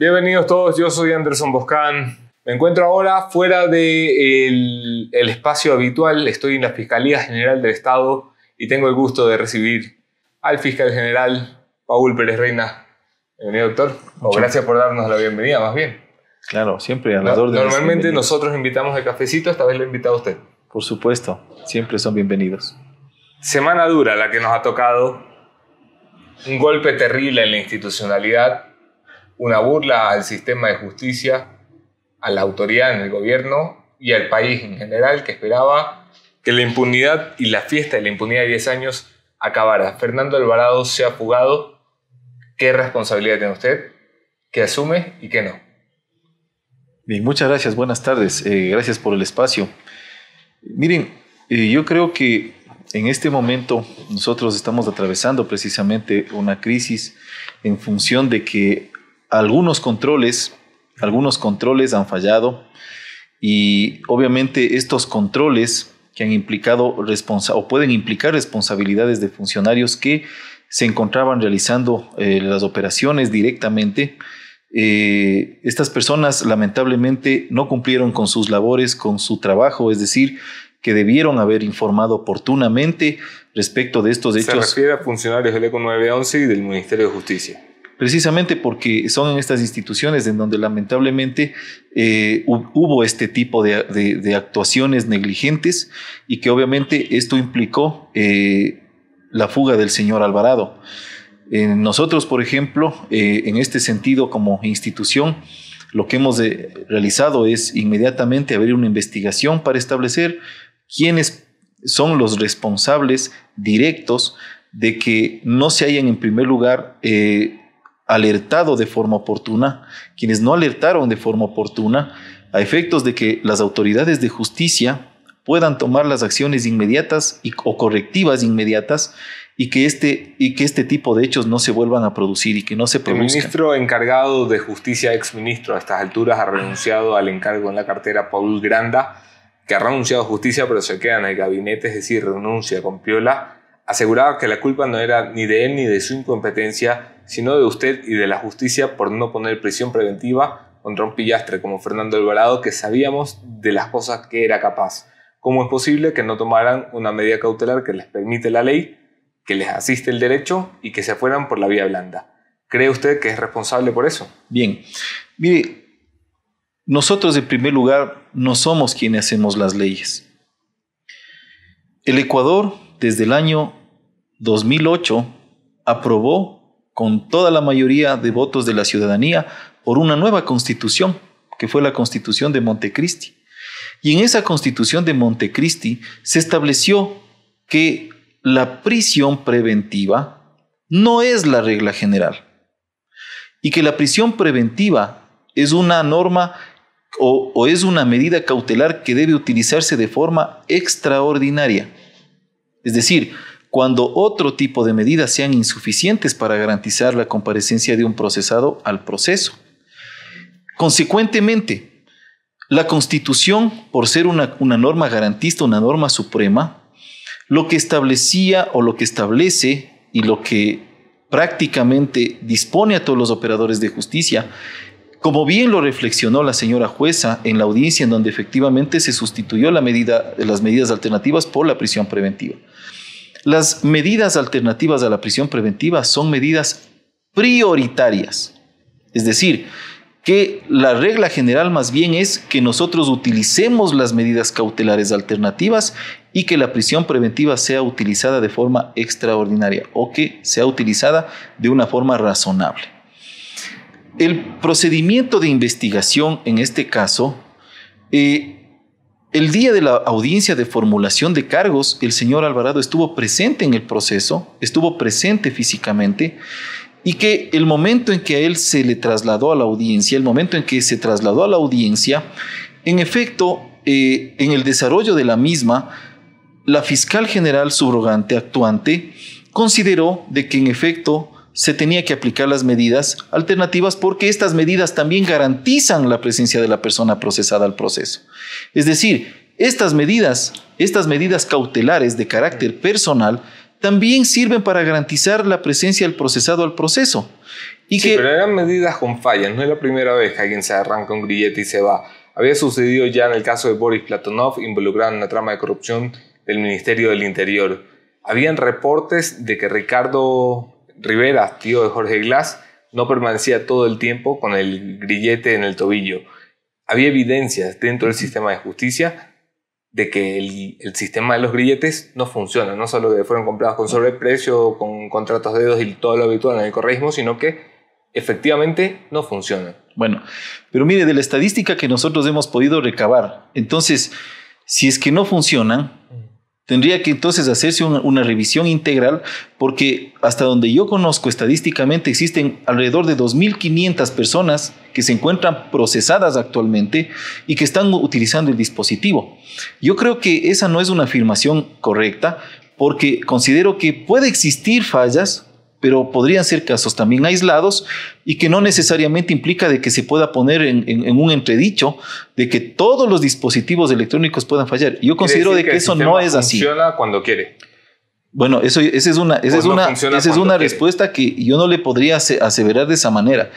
Bienvenidos todos, yo soy Anderson Boscan. Me encuentro ahora fuera del espacio habitual, estoy en la Fiscalía General del Estado y tengo el gusto de recibir al fiscal general Paul Pérez Reina. Bienvenido, doctor. Gracias por darnos la bienvenida, más bien. Claro, siempre a las órdenes. Normalmente nosotros invitamos el cafecito, esta vez lo he invitado a usted. Por supuesto, siempre son bienvenidos. Semana dura la que nos ha tocado, un golpe terrible en la institucionalidad, una burla al sistema de justicia, a la autoridad en el gobierno y al país en general, que esperaba que la impunidad y la fiesta de la impunidad de 10 años acabara. Fernando Alvarado se ha fugado. ¿Qué responsabilidad tiene usted? ¿Qué asume y qué no? Bien, muchas gracias. Buenas tardes. Gracias por el espacio. Miren, yo creo que en este momento nosotros estamos atravesando precisamente una crisis en función de que algunos controles han fallado y obviamente estos controles que han implicado o pueden implicar responsabilidades de funcionarios que se encontraban realizando las operaciones directamente. Estas personas lamentablemente no cumplieron con sus labores, con su trabajo, es decir, que debieron haber informado oportunamente respecto de estos hechos. Se refiere a funcionarios del ECO 911 y del Ministerio de Justicia. Precisamente porque son en estas instituciones en donde lamentablemente hubo este tipo de actuaciones negligentes y que obviamente esto implicó la fuga del señor Alvarado. Nosotros, por ejemplo, en este sentido como institución, lo que hemos realizado es inmediatamente abrir una investigación para establecer quiénes son los responsables directos de que no se hayan en primer lugar alertado de forma oportuna, quienes no alertaron de forma oportuna, a efectos de que las autoridades de justicia puedan tomar las acciones inmediatas o correctivas inmediatas y que este tipo de hechos no se vuelvan a producir y que no se produzcan. El ministro encargado de Justicia, exministro a estas alturas, ha renunciado al encargo en la cartera, Paul Granda, que ha renunciado a Justicia pero se queda en el gabinete, es decir, renuncia con piola. Aseguraba que la culpa no era ni de él ni de su incompetencia, sino de usted y de la justicia por no poner prisión preventiva contra un pillastre como Fernando Alvarado, que sabíamos de las cosas que era capaz. ¿Cómo es posible que no tomaran una medida cautelar que les permite la ley, que les asiste el derecho y que se fueran por la vía blanda? ¿Cree usted que es responsable por eso? Bien, mire, nosotros en primer lugar no somos quienes hacemos las leyes. El Ecuador desde el año 2008 aprobó con toda la mayoría de votos de la ciudadanía por una nueva constitución, que fue la Constitución de Montecristi. Y en esa Constitución de Montecristi se estableció que la prisión preventiva no es la regla general y que la prisión preventiva es una norma o es una medida cautelar que debe utilizarse de forma extraordinaria. Es decir, cuando otro tipo de medidas sean insuficientes para garantizar la comparecencia de un procesado al proceso. Consecuentemente, la Constitución, por ser una norma garantista, una norma suprema, lo que establecía o lo que establece y lo que prácticamente dispone a todos los operadores de justicia, como bien lo reflexionó la señora jueza en la audiencia en donde efectivamente se sustituyó las medidas alternativas por la prisión preventiva. Las medidas alternativas a la prisión preventiva son medidas prioritarias. Es decir, que la regla general más bien es que nosotros utilicemos las medidas cautelares alternativas y que la prisión preventiva sea utilizada de forma extraordinaria o que sea utilizada de una forma razonable. El procedimiento de investigación en este caso, el día de la audiencia de formulación de cargos, el señor Alvarado estuvo presente en el proceso, estuvo presente físicamente, y que el momento en que a él se le trasladó a la audiencia, en efecto, en el desarrollo de la misma, la fiscal general subrogante actuante consideró de que en efecto se tenía que aplicar las medidas alternativas porque estas medidas también garantizan la presencia de la persona procesada al proceso. Es decir, estas medidas cautelares de carácter personal también sirven para garantizar la presencia del procesado al proceso. Y sí, que, pero eran medidas con fallas. No es la primera vez que alguien se arranca un grillete y se va. Había sucedido ya en el caso de Boris Platonov, involucrado en una trama de corrupción del Ministerio del Interior. Habían reportes de que Ricardo Rivera, tío de Jorge Glass, no permanecía todo el tiempo con el grillete en el tobillo. Había evidencias dentro del sistema de justicia de que el sistema de los grilletes no funciona. No solo que fueron comprados con sobreprecio, con contratos de dedos y todo lo habitual en el correísmo, sino que efectivamente no funcionan. bueno, pero mire, de la estadística que nosotros hemos podido recabar, entonces, si es que no funcionan, tendría que entonces hacerse una revisión integral, porque hasta donde yo conozco estadísticamente existen alrededor de 2.500 personas que se encuentran procesadas actualmente y que están utilizando el dispositivo. Yo creo que esa no es una afirmación correcta, porque considero que puede existir fallas, pero podrían ser casos también aislados y que no necesariamente implica de que se pueda poner en un entredicho de que todos los dispositivos electrónicos puedan fallar. Yo considero de que eso no es así. Funciona cuando quiere. Bueno, esa es una respuesta que yo no le podría aseverar de esa manera.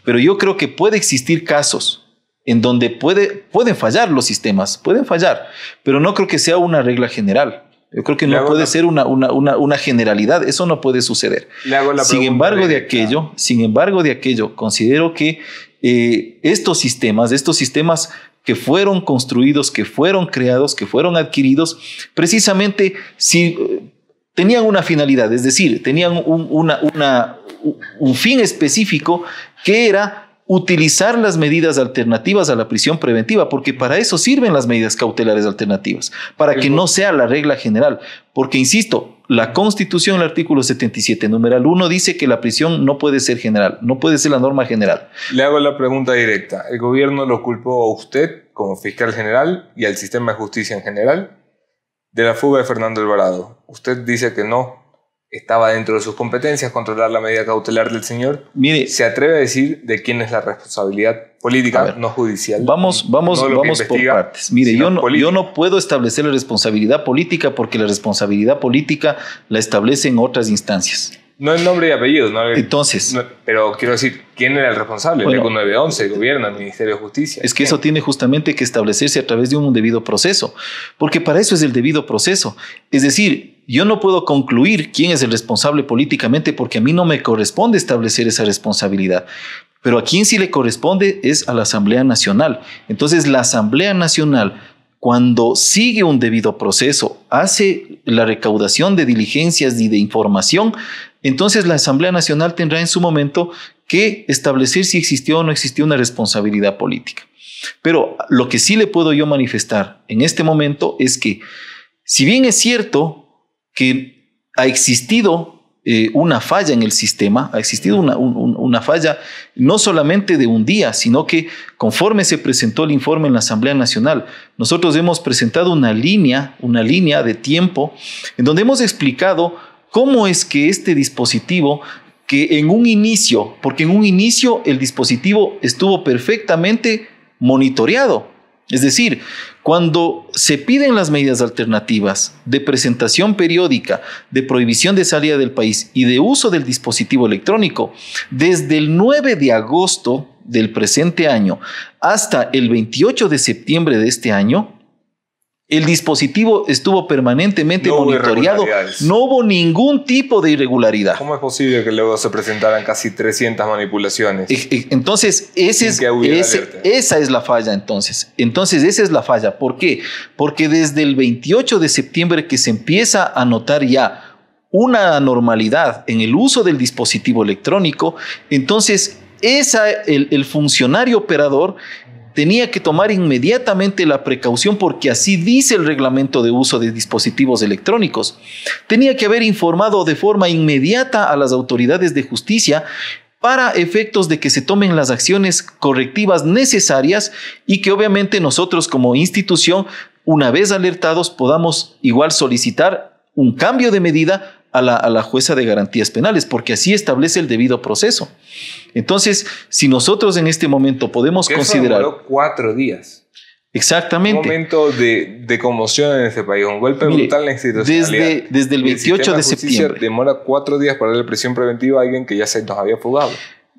Pero yo creo que puede existir casos en donde pueden fallar los sistemas, pueden fallar, pero no creo que sea una regla general. Yo creo que no puede ser una generalidad, eso no puede suceder. Sin embargo de aquello, considero que estos sistemas que fueron construidos, que fueron creados, que fueron adquiridos, precisamente tenían una finalidad, es decir, tenían un fin específico que era utilizar las medidas alternativas a la prisión preventiva, porque para eso sirven las medidas cautelares alternativas, para que no sea la regla general. Porque, insisto, la Constitución, el artículo 77, numeral 1, dice que la prisión no puede ser general, no puede ser la norma general. Le hago la pregunta directa. ¿El gobierno lo culpó a usted como fiscal general y al sistema de justicia en general de la fuga de Fernando Alvarado? Usted dice que no. Estaba dentro de sus competencias controlar la medida cautelar del señor. Mire, ¿se atreve a decir de quién es la responsabilidad política, no judicial? Vamos por partes. Mire, yo no puedo establecer la responsabilidad política porque la responsabilidad política la establecen otras instancias. No el nombre y apellido. No Entonces. Pero quiero decir, ¿quién era el responsable? El ECO 911, el gobierno, el Ministerio de Justicia. Es que eso tiene justamente que establecerse a través de un debido proceso, porque para eso es el debido proceso. Es decir, yo no puedo concluir quién es el responsable políticamente porque a mí no me corresponde establecer esa responsabilidad. Pero a quien sí le corresponde es a la Asamblea Nacional. Entonces, la Asamblea Nacional, cuando sigue un debido proceso, hace la recaudación de diligencias y de información, entonces la Asamblea Nacional tendrá en su momento que establecer si existió o no existió una responsabilidad política. Pero lo que sí le puedo yo manifestar en este momento es que, si bien es cierto que ha existido una falla en el sistema, ha existido una falla no solamente de un día, sino que conforme se presentó el informe en la Asamblea Nacional, nosotros hemos presentado una línea de tiempo en donde hemos explicado cómo es que este dispositivo, que en un inicio el dispositivo estuvo perfectamente monitoreado. Es decir, cuando se piden las medidas alternativas de presentación periódica, de prohibición de salida del país y de uso del dispositivo electrónico, desde el 9 de agosto del presente año hasta el 28 de septiembre de este año, el dispositivo estuvo permanentemente monitoreado. No hubo ningún tipo de irregularidad. ¿Cómo es posible que luego se presentaran casi 300 manipulaciones? Entonces, esa es la falla. Entonces, esa es la falla. ¿Por qué? Porque desde el 28 de septiembre que se empieza a notar ya una anormalidad en el uso del dispositivo electrónico, entonces el funcionario operador tenía que tomar inmediatamente la precaución, porque así dice el reglamento de uso de dispositivos electrónicos. Tenía que haber informado de forma inmediata a las autoridades de justicia para efectos de que se tomen las acciones correctivas necesarias y que obviamente nosotros como institución, una vez alertados, podamos igual solicitar un cambio de medida a la jueza de garantías penales, porque así establece el debido proceso. Entonces, si nosotros en este momento podemos considerar... Eso demoró 4 días. Exactamente. Un momento de conmoción en este país, un golpe brutal en la institucionalidad. Desde el 28 de septiembre. Demora 4 días para darle prisión preventiva a alguien que ya se nos había fugado.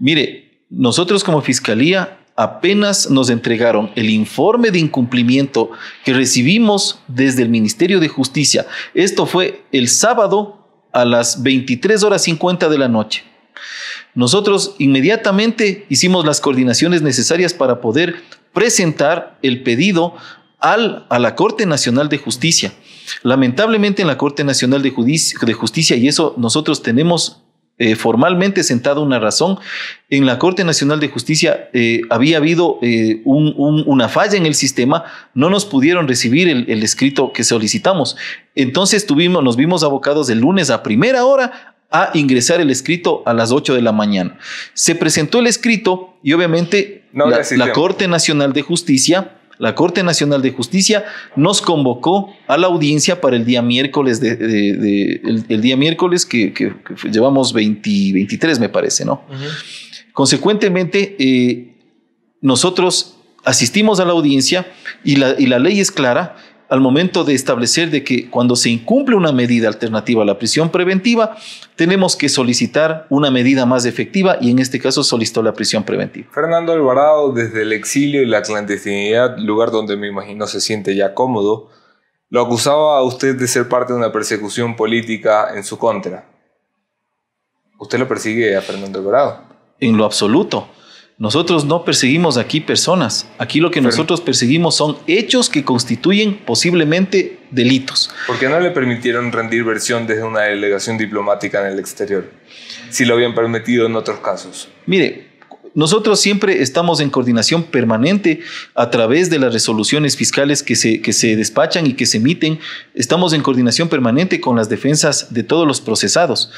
Mire, nosotros como Fiscalía apenas nos entregaron el informe de incumplimiento que recibimos desde el Ministerio de Justicia. Esto fue el sábado a las 23:50 de la noche. Nosotros inmediatamente hicimos las coordinaciones necesarias para poder presentar el pedido a la Corte Nacional de Justicia. Lamentablemente en la Corte Nacional de Justicia, y eso nosotros tenemos formalmente sentada una razón, en la Corte Nacional de Justicia había habido una falla en el sistema, no nos pudieron recibir el escrito que solicitamos. Entonces nos vimos abocados el lunes a primera hora a ingresar el escrito a las 8 de la mañana. Se presentó el escrito y obviamente la Corte Nacional de Justicia nos convocó a la audiencia para el día miércoles, el día miércoles que llevamos 23, me parece, ¿no? Uh-huh. Consecuentemente, nosotros asistimos a la audiencia y la ley es clara al momento de establecer de que cuando se incumple una medida alternativa a la prisión preventiva, tenemos que solicitar una medida más efectiva y en este caso solicitó la prisión preventiva. Fernando Alvarado, desde el exilio y la clandestinidad, lugar donde me imagino se siente ya cómodo, lo acusaba a usted de ser parte de una persecución política en su contra. ¿Usted lo persigue a Fernando Alvarado? En lo absoluto. Nosotros no perseguimos aquí personas. Aquí lo que nosotros perseguimos son hechos que constituyen posiblemente delitos. ¿Por qué no le permitieron rendir versión desde una delegación diplomática en el exterior, si lo habían permitido en otros casos? Mire, nosotros siempre estamos en coordinación permanente a través de las resoluciones fiscales que se despachan y que se emiten. Estamos en coordinación permanente con las defensas de todos los procesados.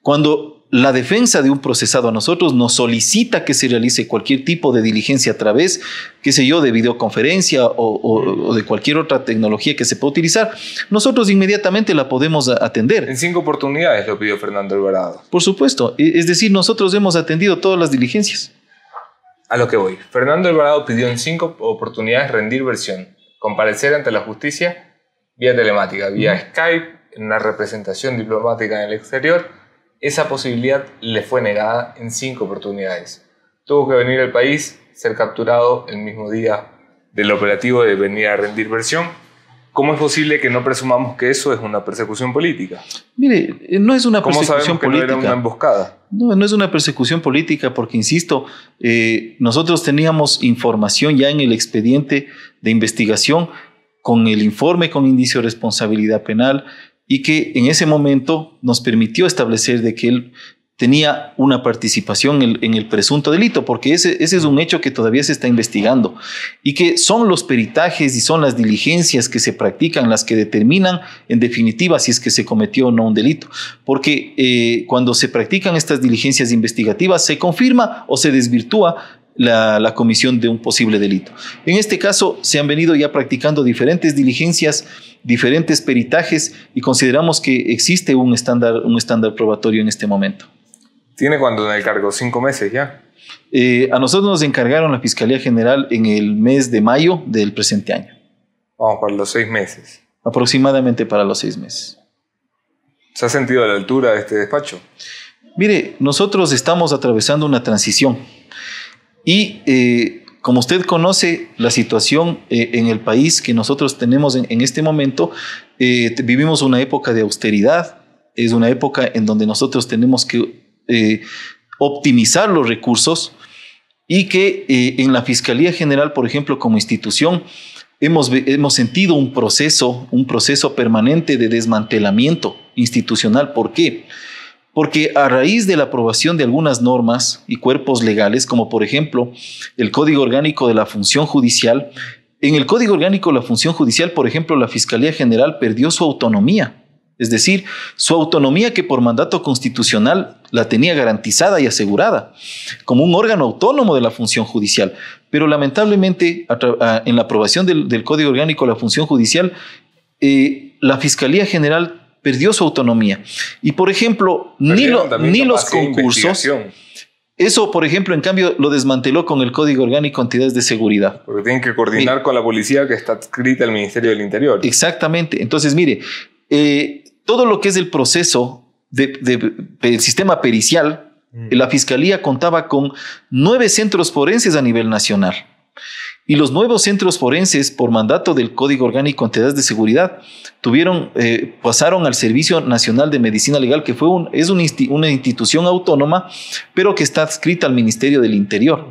Cuando la defensa de un procesado a nosotros nos solicita que se realice cualquier tipo de diligencia a través, de videoconferencia o de cualquier otra tecnología que se pueda utilizar, nosotros inmediatamente la podemos atender. En 5 oportunidades lo pidió Fernando Alvarado. Por supuesto, es decir, nosotros hemos atendido todas las diligencias. A lo que voy. Fernando Alvarado pidió en 5 oportunidades rendir versión, comparecer ante la justicia vía telemática, vía Skype, en una representación diplomática en el exterior. Esa posibilidad le fue negada en 5 oportunidades. Tuvo que venir al país, ser capturado el mismo día del operativo de venir a rendir versión. ¿Cómo es posible que no presumamos que eso es una persecución política? Mire, no es una persecución política. ¿Cómo sabemos que no era una emboscada? No es una persecución política porque, insisto, nosotros teníamos información ya en el expediente de investigación con el informe con indicio de responsabilidad penal, y que en ese momento nos permitió establecer de que él tenía una participación en el presunto delito, porque ese es un hecho que todavía se está investigando y que son los peritajes y son las diligencias que se practican las que determinan en definitiva si es que se cometió o no un delito, porque cuando se practican estas diligencias investigativas se confirma o se desvirtúa la comisión de un posible delito. En este caso se han venido ya practicando diferentes diligencias, diferentes peritajes y consideramos que existe un estándar probatorio en este momento. ¿Tiene cuánto en el cargo? ¿5 meses ya? A nosotros nos encargaron la Fiscalía General en el mes de mayo del presente año. Vamos, para los 6 meses. Aproximadamente para los 6 meses. ¿Se ha sentido a la altura de este despacho? Mire, nosotros estamos atravesando una transición y como usted conoce la situación en el país que nosotros tenemos en este momento, vivimos una época de austeridad, es una época en donde nosotros tenemos que optimizar los recursos y que en la Fiscalía General, por ejemplo, como institución, hemos sentido un proceso permanente de desmantelamiento institucional. ¿Por qué? Porque a raíz de la aprobación de algunas normas y cuerpos legales, como por ejemplo el Código Orgánico de la Función Judicial, en el Código Orgánico de la Función Judicial, por ejemplo, la Fiscalía General perdió su autonomía. Es decir, su autonomía que por mandato constitucional la tenía garantizada y asegurada como un órgano autónomo de la función judicial. Pero lamentablemente, en la aprobación del Código Orgánico de la Función Judicial, la Fiscalía General perdió su autonomía. Y, por ejemplo, ni los concursos... Eso, por ejemplo, en cambio, lo desmanteló con el Código Orgánico de Entidades de Seguridad. Porque tienen que coordinar con la policía que está adscrita al Ministerio del Interior. Exactamente. Entonces, mire... todo lo que es el proceso del sistema pericial La Fiscalía contaba con 9 centros forenses a nivel nacional. Y los nuevos centros forenses, por mandato del Código Orgánico de Entidades de Seguridad, pasaron al Servicio Nacional de Medicina Legal, que es una institución autónoma, pero que está adscrita al Ministerio del Interior.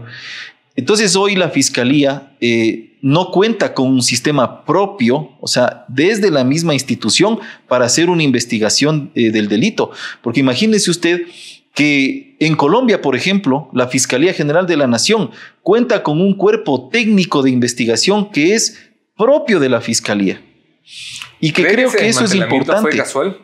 Entonces, hoy la Fiscalía no cuenta con un sistema propio, o sea, desde la misma institución, para hacer una investigación del delito. Porque imagínese usted que en Colombia, por ejemplo, la Fiscalía General de la Nación cuenta con un cuerpo técnico de investigación que es propio de la Fiscalía. Y que creo que eso es importante. ¿Fue casual?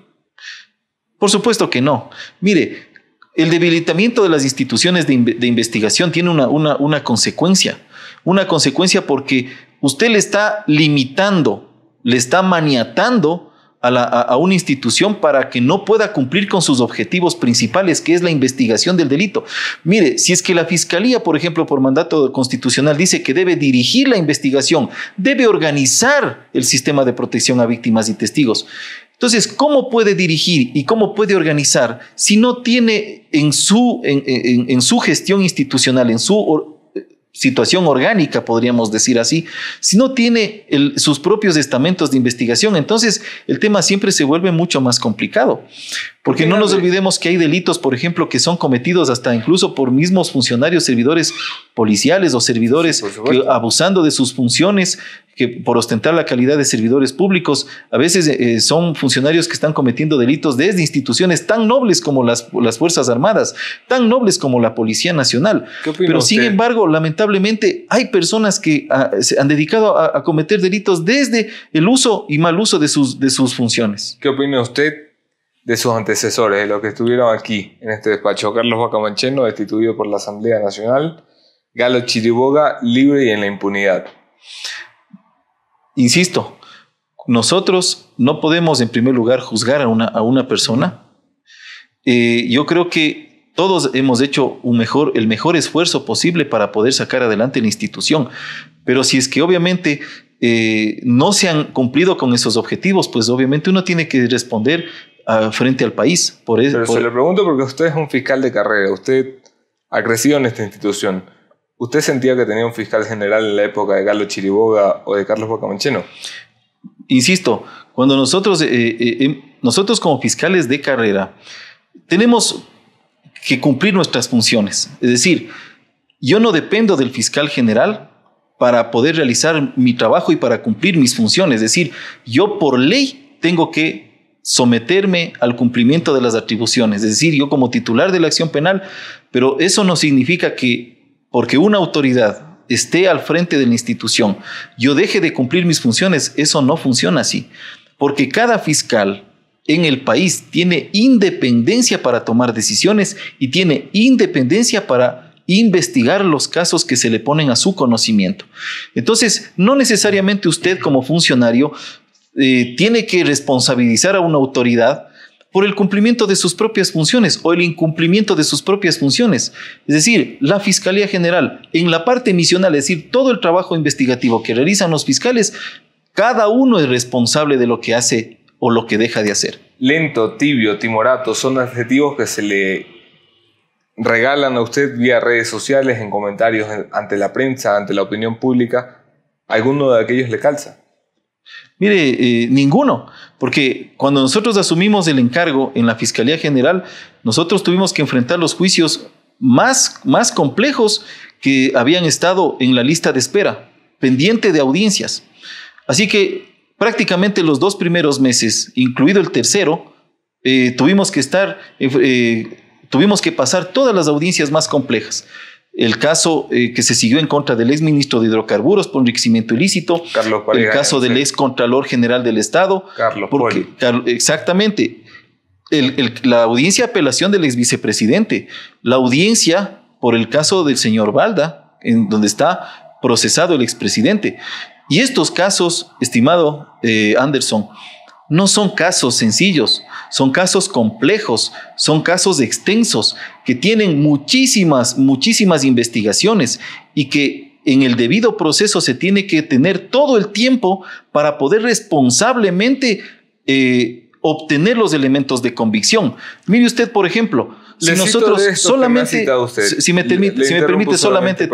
Por supuesto que no. Mire, el debilitamiento de las instituciones de investigación tiene una consecuencia. Una consecuencia porque usted le está limitando, le está maniatando a una institución para que no pueda cumplir con sus objetivos principales, que es la investigación del delito. Mire, si es que la Fiscalía, por ejemplo, por mandato constitucional, dice que debe dirigir la investigación, debe organizar el sistema de protección a víctimas y testigos. Entonces, ¿cómo puede dirigir y cómo puede organizar si no tiene en su gestión institucional, en su situación orgánica, podríamos decir así, si no tiene sus propios estamentos de investigación? Entonces el tema siempre se vuelve mucho más complicado, porque no nos olvidemos que hay delitos, por ejemplo, que son cometidos hasta incluso por mismos funcionarios, servidores policiales o servidores que, abusando de sus funciones, que por ostentar la calidad de servidores públicos, a veces son funcionarios que están cometiendo delitos desde instituciones tan nobles como las Fuerzas Armadas, tan nobles como la Policía Nacional. Pero sin embargo, lamentablemente, hay personas que se han dedicado a cometer delitos desde el uso y mal uso de sus funciones. ¿Qué opina usted de sus antecesores, de los que estuvieron aquí en este despacho? Carlos Vaca Mancheno, destituido por la Asamblea Nacional; Galo Chiriboga, libre y en la impunidad. Insisto, nosotros no podemos en primer lugar juzgar a una persona. Yo creo que todos hemos hecho el mejor esfuerzo posible para poder sacar adelante la institución, pero si es que obviamente no se han cumplido con esos objetivos, pues obviamente uno tiene que responder frente al país. Se lo pregunto porque usted es un fiscal de carrera, usted ha crecido en esta institución. ¿Usted sentía que tenía un fiscal general en la época de Galo Chiriboga o de Carlos Vaca Mancheno? Insisto, cuando nosotros como fiscales de carrera tenemos que cumplir nuestras funciones. Es decir, yo no dependo del fiscal general para poder realizar mi trabajo y para cumplir mis funciones. Es decir, yo por ley tengo que someterme al cumplimiento de las atribuciones. Es decir, yo como titular de la acción penal, pero eso no significa que porque una autoridad esté al frente de la institución, yo deje de cumplir mis funciones. Eso no funciona así, porque cada fiscal en el país tiene independencia para tomar decisiones y tiene independencia para investigar los casos que se le ponen a su conocimiento. Entonces, no necesariamente usted como funcionario tiene que responsabilizar a una autoridad por el cumplimiento de sus propias funciones o el incumplimiento de sus propias funciones. Es decir, la Fiscalía General, en la parte misional, es decir, todo el trabajo investigativo que realizan los fiscales, cada uno es responsable de lo que hace o lo que deja de hacer. Lento, tibio, timorato, son adjetivos que se le regalan a usted vía redes sociales, en comentarios ante la prensa, ante la opinión pública. ¿Alguno de aquellos le calza? Mire, ninguno, porque cuando nosotros asumimos el encargo en la Fiscalía General, nosotros tuvimos que enfrentar los juicios más complejos que habían estado en la lista de espera, pendiente de audiencias. Así que prácticamente los 2 primeros meses, incluido el tercero, tuvimos que pasar todas las audiencias más complejas. El caso que se siguió en contra del exministro de Hidrocarburos por enriquecimiento ilícito, el caso del excontralor general del Estado. Exactamente. La audiencia de apelación del exvicepresidente, la audiencia por el caso del señor Balda, en donde está procesado el expresidente. Y estos casos, estimado Anderson, no son casos sencillos, son casos complejos, son casos extensos que tienen muchísimas investigaciones y que en el debido proceso se tiene que tener todo el tiempo para poder responsablemente obtener los elementos de convicción. Mire usted, por ejemplo, si nosotros solamente, si me permite solamente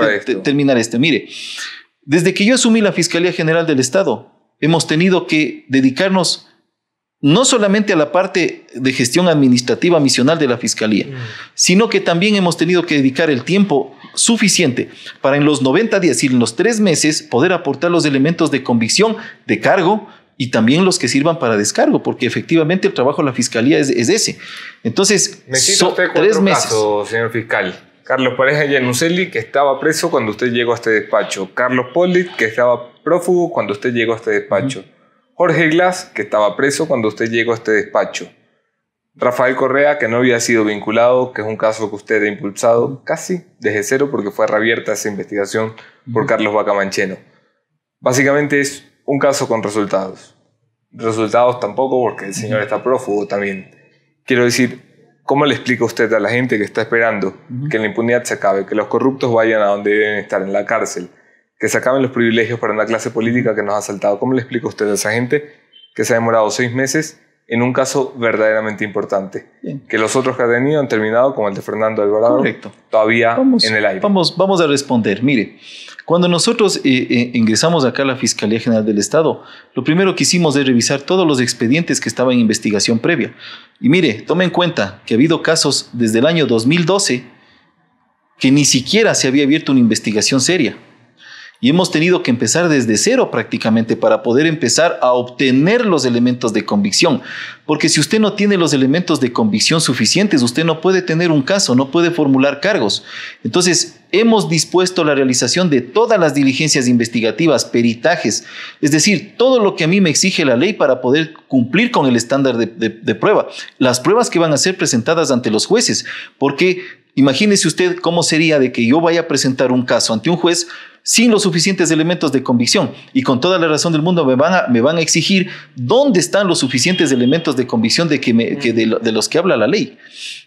terminar esto. Mire, desde que yo asumí la Fiscalía General del Estado, hemos tenido que dedicarnos no solamente a la parte de gestión administrativa misional de la Fiscalía, sino que también hemos tenido que dedicar el tiempo suficiente para en los 90 días y en los 3 meses poder aportar los elementos de convicción, de cargo y también los que sirvan para descargo, porque efectivamente el trabajo de la Fiscalía es ese. Entonces, me cita usted 4 casos, señor fiscal. Carlos Pareja Yanuseli, que estaba preso cuando usted llegó a este despacho. Carlos Pollitt, que estaba prófugo cuando usted llegó a este despacho. Jorge Glass, que estaba preso cuando usted llegó a este despacho. Rafael Correa, que no había sido vinculado, que es un caso que usted ha impulsado casi desde cero porque fue reabierta esa investigación por Carlos Bacamancheno. Básicamente es un caso con resultados. Resultados tampoco porque el señor está prófugo también. Quiero decir, ¿cómo le explica usted a la gente que está esperando que la impunidad se acabe, que los corruptos vayan a donde deben estar, en la cárcel, que se acaben los privilegios para una clase política que nos ha asaltado? ¿Cómo le explica usted a esa gente que se ha demorado 6 meses en un caso verdaderamente importante? Bien. Que los otros que ha tenido han terminado, como el de Fernando Alvarado, correcto, todavía en el aire. Vamos a responder. Mire, cuando nosotros ingresamos acá a la Fiscalía General del Estado, lo primero que hicimos es revisar todos los expedientes que estaban en investigación previa. Y mire, tome en cuenta que ha habido casos desde el año 2012 que ni siquiera se había abierto una investigación seria. Y hemos tenido que empezar desde cero prácticamente para poder empezar a obtener los elementos de convicción. Porque si usted no tiene los elementos de convicción suficientes, usted no puede tener un caso, no puede formular cargos. Entonces, hemos dispuesto la realización de todas las diligencias investigativas, peritajes, es decir, todo lo que a mí me exige la ley para poder cumplir con el estándar de prueba. Las pruebas que van a ser presentadas ante los jueces, porque imagínese usted cómo sería de que yo vaya a presentar un caso ante un juez sin los suficientes elementos de convicción, y con toda la razón del mundo me van a exigir dónde están los suficientes elementos de convicción de los que habla la ley.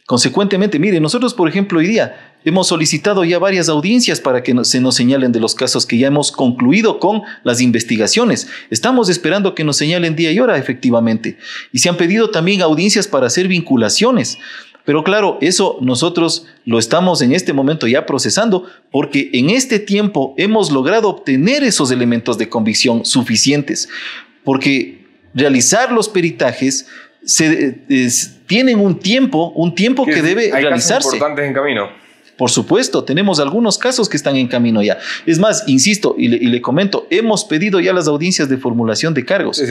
Consecuentemente, mire, nosotros, por ejemplo, hoy día hemos solicitado ya varias audiencias para que se nos señalen de los casos que ya hemos concluido con las investigaciones. Estamos esperando que nos señalen día y hora, efectivamente. Y se han pedido también audiencias para hacer vinculaciones. Pero claro, eso nosotros lo estamos en este momento ya procesando, porque en este tiempo hemos logrado obtener esos elementos de convicción suficientes, porque realizar los peritajes tienen un tiempo que debe realizarse. Hay casos importantes en camino. Por supuesto, tenemos algunos casos que están en camino ya. Es más, insisto y le comento, hemos pedido ya las audiencias de formulación de cargos. Sí,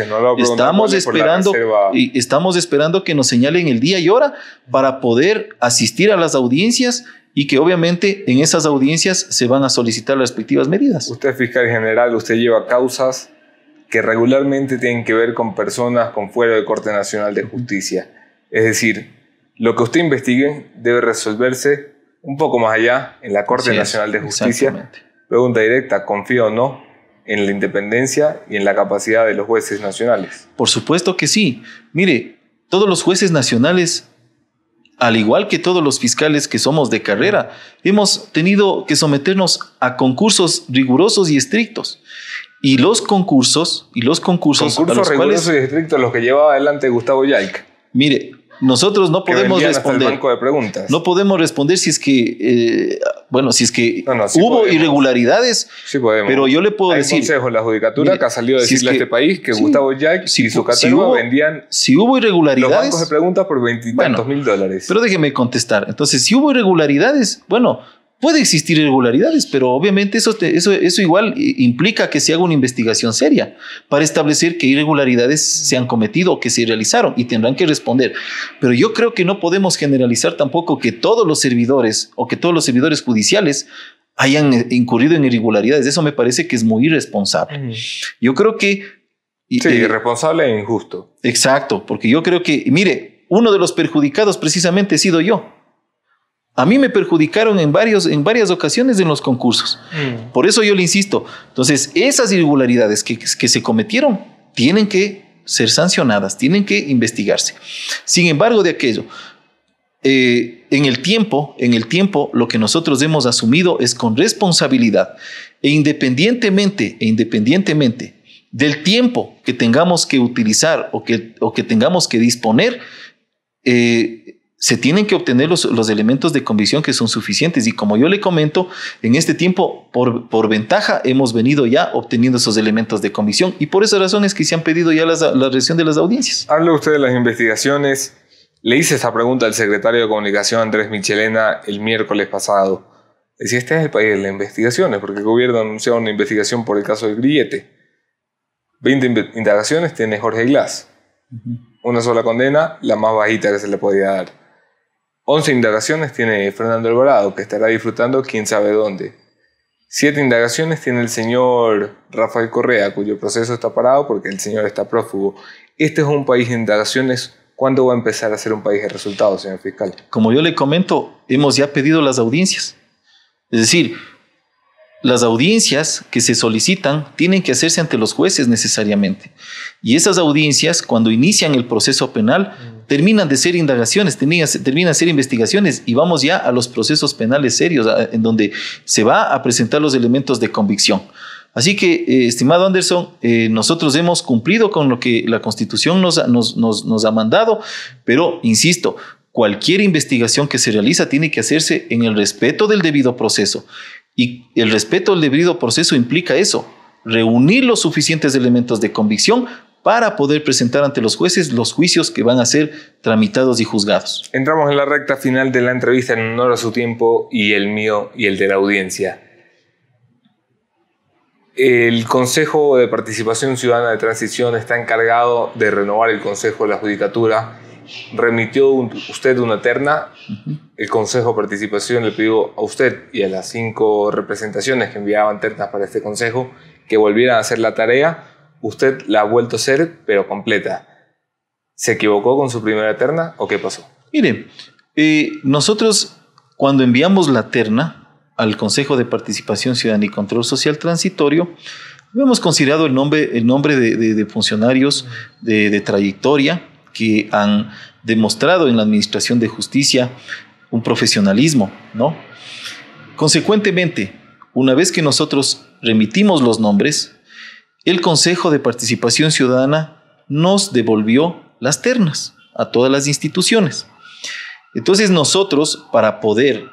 estamos esperando que nos señalen el día y hora para poder asistir a las audiencias, y que obviamente en esas audiencias se van a solicitar las respectivas medidas. Usted es fiscal general, usted lleva causas que regularmente tienen que ver con personas con fuero de Corte Nacional de Justicia. Es decir, lo que usted investigue debe resolverse un poco más allá en la Corte Nacional de Justicia. Pregunta directa, ¿confía o no en la independencia y en la capacidad de los jueces nacionales? Por supuesto que sí. Mire, todos los jueces nacionales, al igual que todos los fiscales que somos de carrera, hemos tenido que someternos a concursos rigurosos y estrictos. Y los concursos a los rigurosos y estrictos los que llevaba adelante Gustavo Yaik. Mire, nosotros no podemos responder. Banco de preguntas. No podemos responder si es que, sí hubo podemos. Irregularidades. Sí podemos. Pero yo le puedo decir. Hay un consejo de la judicatura que ha salido a decirle a este país que Gustavo Yaik y su catálogo vendían. Si hubo irregularidades. Los bancos de preguntas por $20 y tantos mil. Pero déjeme contestar. Entonces, si hubo irregularidades, puede existir irregularidades, pero obviamente eso igual implica que se haga una investigación seria para establecer qué irregularidades se han cometido o que se realizaron, y tendrán que responder. Pero yo creo que no podemos generalizar tampoco que todos los servidores o que todos los servidores judiciales hayan incurrido en irregularidades. Eso me parece que es muy irresponsable. Yo creo que... irresponsable e injusto. Exacto, porque yo creo que, mire, uno de los perjudicados precisamente he sido yo. A mí me perjudicaron en varias ocasiones en los concursos. Por eso yo le insisto. Entonces, esas irregularidades que se cometieron tienen que ser sancionadas, tienen que investigarse. Sin embargo, de aquello, en el tiempo, lo que nosotros hemos asumido es con responsabilidad, e independientemente del tiempo que tengamos que utilizar o que tengamos que disponer, se tienen que obtener los elementos de convicción que son suficientes. Y como yo le comento, en este tiempo, por ventaja, hemos venido ya obteniendo esos elementos de convicción. Y por esas razones que se han pedido ya la revisión de las audiencias. Habla usted de las investigaciones. Le hice esta pregunta al secretario de Comunicación, Andrés Michelena, el miércoles pasado. Decía, este es el país de las investigaciones, porque el gobierno anunció una investigación por el caso del grillete. 20 indagaciones tiene Jorge Glass. Una sola condena, la más bajita que se le podía dar. 11 indagaciones tiene Fernando Alvarado, que estará disfrutando quién sabe dónde. 7 indagaciones tiene el señor Rafael Correa, cuyo proceso está parado porque el señor está prófugo. Este es un país de indagaciones. ¿Cuándo va a empezar a ser un país de resultados, señor fiscal? Como yo le comento, hemos ya pedido las audiencias. Es decir, las audiencias que se solicitan tienen que hacerse ante los jueces necesariamente. Y esas audiencias, cuando inician el proceso penal, terminan de ser indagaciones, terminan de ser investigaciones y vamos ya a los procesos penales serios, en donde se va a presentar los elementos de convicción. Así que, estimado Anderson, nosotros hemos cumplido con lo que la Constitución nos ha mandado, pero, insisto, cualquier investigación que se realiza tiene que hacerse en el respeto del debido proceso. Y el respeto al debido proceso implica eso, reunir los suficientes elementos de convicción para poder presentar ante los jueces los juicios que van a ser tramitados y juzgados. Entramos en la recta final de la entrevista en honor a su tiempo y el mío y el de la audiencia. El Consejo de Participación Ciudadana de Transición está encargado de renovar el Consejo de la Judicatura. Remitió usted una terna. El Consejo de Participación le pidió a usted y a las 5 representaciones que enviaban ternas para este consejo que volvieran a hacer la tarea. Usted la ha vuelto a hacer, pero completa. ¿Se equivocó con su primera terna o qué pasó? Mire, nosotros cuando enviamos la terna al Consejo de Participación Ciudadana y Control Social Transitorio, hemos considerado el nombre de funcionarios de trayectoria que han demostrado en la administración de justicia un profesionalismo, ¿no? Consecuentemente, una vez que nosotros remitimos los nombres, el Consejo de Participación Ciudadana nos devolvió las ternas a todas las instituciones. Entonces nosotros, para poder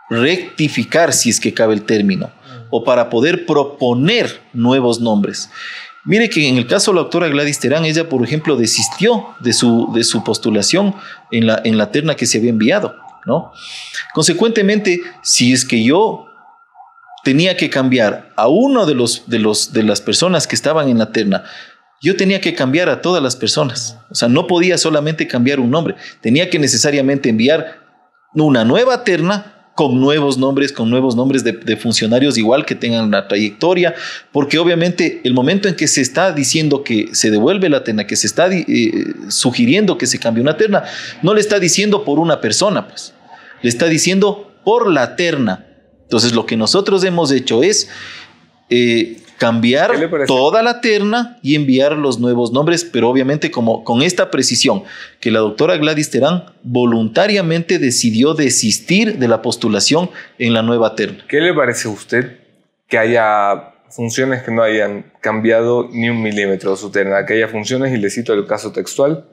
rectificar, si es que cabe el término, o para poder proponer nuevos nombres, mire que en el caso de la doctora Gladys Terán, ella, por ejemplo, desistió de su postulación en la terna que se había enviado, ¿no? Consecuentemente, si es que yo tenía que cambiar a uno de las personas que estaban en la terna, yo tenía que cambiar a todas las personas. O sea, no podía solamente cambiar un nombre, tenía que necesariamente enviar una nueva terna con nuevos nombres de funcionarios igual que tengan una trayectoria, porque obviamente el momento en que se está diciendo que se devuelve la terna, que se está sugiriendo que se cambie una terna, no le está diciendo por una persona, pues, le está diciendo por la terna. Entonces lo que nosotros hemos hecho es cambiar toda la terna y enviar los nuevos nombres, pero obviamente con esta precisión, que la doctora Gladys Terán voluntariamente decidió desistir de la postulación en la nueva terna. ¿Qué le parece a usted que haya funciones que no hayan cambiado ni un milímetro de su terna? Que haya funciones, y le cito el caso textual: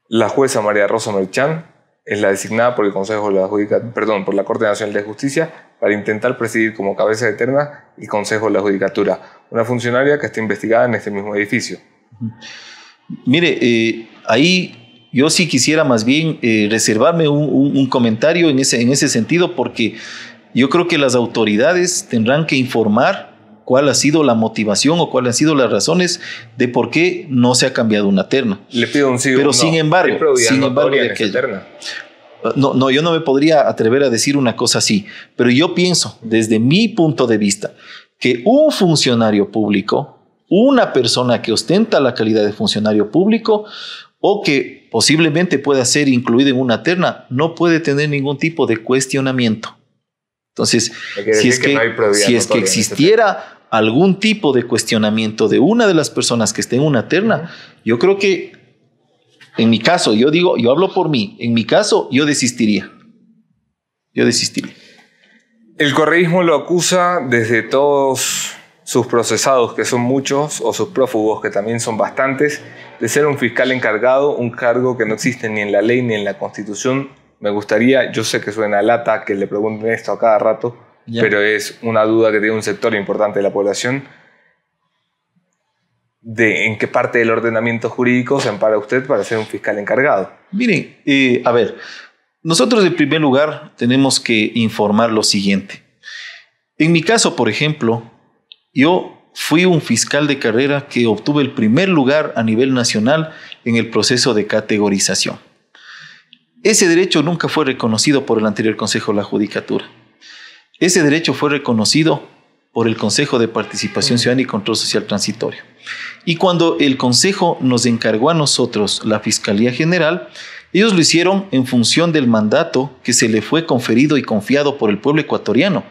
la jueza María Rosa Merchán es la designada por el Consejo de la por la Corte Nacional de Justicia para intentar presidir como cabeza de terna el Consejo de la Judicatura, una funcionaria que está investigada en este mismo edificio. Mire, ahí yo sí quisiera más bien reservarme un comentario en ese sentido, porque yo creo que las autoridades tendrán que informar cuál ha sido la motivación o cuáles han sido las razones de por qué no se ha cambiado una terna. Le pido un sí. Pero sin embargo, no, yo no me podría atrever a decir una cosa así, pero yo pienso, desde mi punto de vista, que un funcionario público, una persona que ostenta la calidad de funcionario público o que posiblemente pueda ser incluido en una terna, no puede tener ningún tipo de cuestionamiento. Entonces, si es que existiera algún tipo de cuestionamiento de una de las personas que esté en una terna, yo creo que, en mi caso, yo hablo por mí, en mi caso yo desistiría. El correísmo lo acusa desde todos sus procesados, que son muchos, o sus prófugos, que también son bastantes, de ser un fiscal encargado, un cargo que no existe ni en la ley ni en la Constitución. Me gustaría, yo sé que suena lata que le pregunten esto a cada rato, pero es una duda que tiene un sector importante de la población, de en qué parte del ordenamiento jurídico se ampara usted para ser un fiscal encargado. Miren, a ver, nosotros en primer lugar tenemos que informar lo siguiente. En mi caso, por ejemplo, yo fui un fiscal de carrera que obtuve el primer lugar a nivel nacional en el proceso de categorización. Ese derecho nunca fue reconocido por el anterior Consejo de la Judicatura. Ese derecho fue reconocido por el Consejo de Participación Ciudadana y Control Social Transitorio. Y cuando el Consejo nos encargó a nosotros la Fiscalía General, ellos lo hicieron en función del mandato que se le fue conferido y confiado por el pueblo ecuatoriano.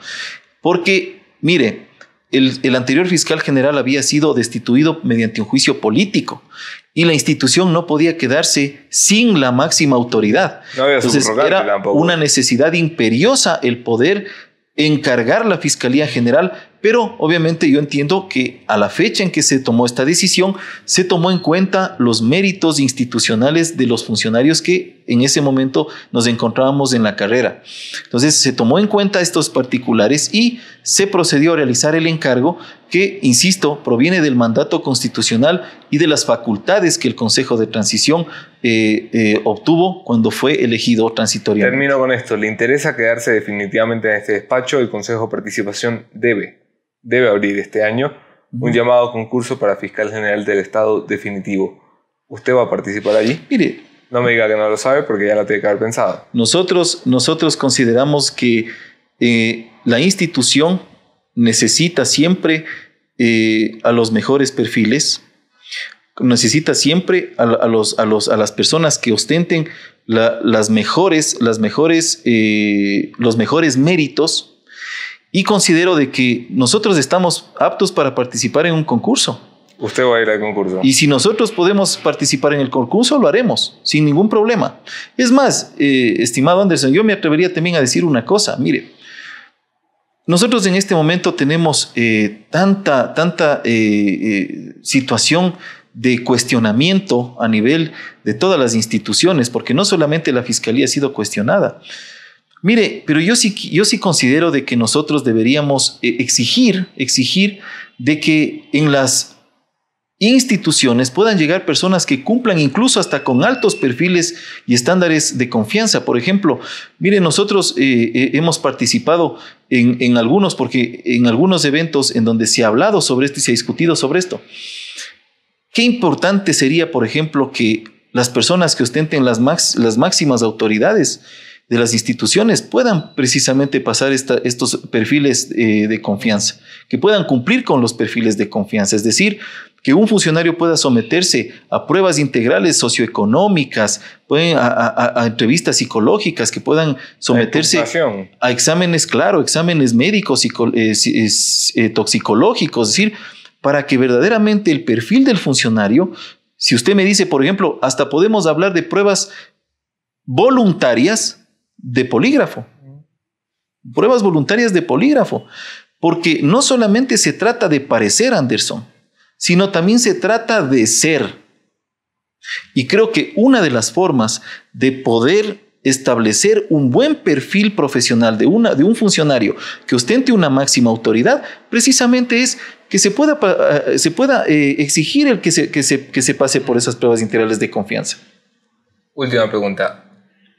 Porque, mire, el anterior fiscal general había sido destituido mediante un juicio político y la institución no podía quedarse sin la máxima autoridad. No había Entonces era tampoco una necesidad imperiosa el poder encargar la Fiscalía General, pero obviamente yo entiendo que a la fecha en que se tomó esta decisión, se tomó en cuenta los méritos institucionales de los funcionarios que en ese momento nos encontrábamos en la carrera. Entonces se tomó en cuenta estos particulares y se procedió a realizar el encargo que, insisto, proviene del mandato constitucional y de las facultades que el Consejo de Transición obtuvo cuando fue elegido transitoriamente. Termino con esto. ¿Le interesa quedarse definitivamente en este despacho? El Consejo de Participación debe abrir este año un llamado concurso para fiscal general del Estado definitivo. ¿Usted va a participar allí? Mire, no me diga que no lo sabe porque ya lo tiene que haber pensado. Nosotros consideramos que la institución necesita siempre a los mejores perfiles, necesita siempre a las personas que ostenten los mejores méritos, y considero de que nosotros estamos aptos para participar en un concurso. Usted va a ir al concurso. Y si nosotros podemos participar en el concurso, lo haremos, sin ningún problema. Es más, estimado Anderson, yo me atrevería también a decir una cosa. Mire, nosotros en este momento tenemos tanta situación de cuestionamiento a nivel de todas las instituciones, porque no solamente la Fiscalía ha sido cuestionada. Mire, pero yo sí considero de que nosotros deberíamos exigir de que en las instituciones puedan llegar personas que cumplan incluso hasta con altos perfiles y estándares de confianza. Por ejemplo, mire, nosotros hemos participado en algunos eventos en donde se ha hablado sobre esto y se ha discutido sobre esto. Qué importante sería, por ejemplo, que las personas que ostenten las máximas autoridades de las instituciones puedan precisamente pasar estos perfiles de confianza, que puedan cumplir con los perfiles de confianza, es decir, que un funcionario pueda someterse a pruebas integrales socioeconómicas, a entrevistas psicológicas, que puedan someterse a exámenes, exámenes médicos, toxicológicos, es decir, para que verdaderamente el perfil del funcionario, si usted me dice, por ejemplo, hasta podemos hablar de pruebas voluntarias de polígrafo, pruebas voluntarias de polígrafo, porque no solamente se trata de parecer, Anderson, sino también se trata de ser. Y creo que una de las formas de poder establecer un buen perfil profesional de un funcionario que ostente una máxima autoridad, precisamente es que se pueda exigir el que se pase por esas pruebas integrales de confianza. Última pregunta.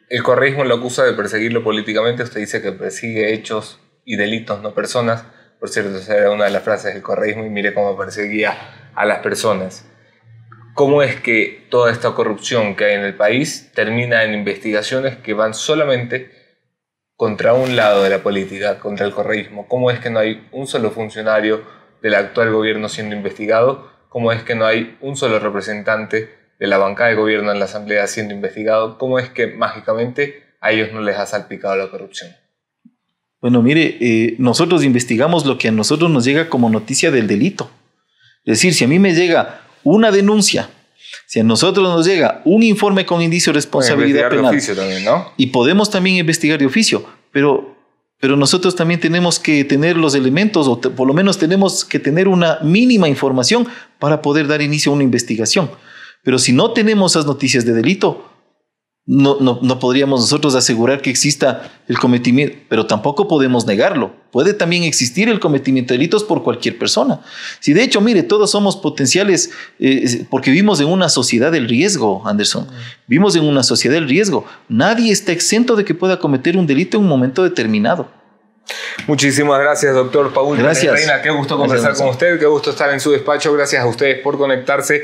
El correísmo lo acusa de perseguirlo políticamente. Usted dice que persigue hechos y delitos, no personas. Por cierto, esa era una de las frases del correísmo y mire cómo perseguía a las personas. ¿Cómo es que toda esta corrupción que hay en el país termina en investigaciones que van solamente contra un lado de la política, contra el correísmo? ¿Cómo es que no hay un solo funcionario del actual gobierno siendo investigado? ¿Cómo es que no hay un solo representante de la bancada de gobierno en la asamblea siendo investigado? ¿Cómo es que mágicamente a ellos no les ha salpicado la corrupción? Bueno, mire, nosotros investigamos lo que a nosotros nos llega como noticia del delito. Es decir, si a mí me llega una denuncia, si a nosotros nos llega un informe con indicio de responsabilidad penal, de oficio también, ¿no? Y podemos también investigar de oficio, pero nosotros también tenemos que tener los elementos, o por lo menos tenemos que tener una mínima información para poder dar inicio a una investigación. Pero si no tenemos esas noticias de delito, no podríamos nosotros asegurar que exista el cometimiento, pero tampoco podemos negarlo. Puede también existir el cometimiento de delitos por cualquier persona. Si de hecho, mire, todos somos potenciales, porque vivimos en una sociedad del riesgo, Anderson. Vivimos en una sociedad del riesgo. Nadie está exento de que pueda cometer un delito en un momento determinado. Muchísimas gracias, doctor Paul. Gracias. Reina, qué gusto conversar con usted, qué gusto estar en su despacho. Gracias a ustedes por conectarse.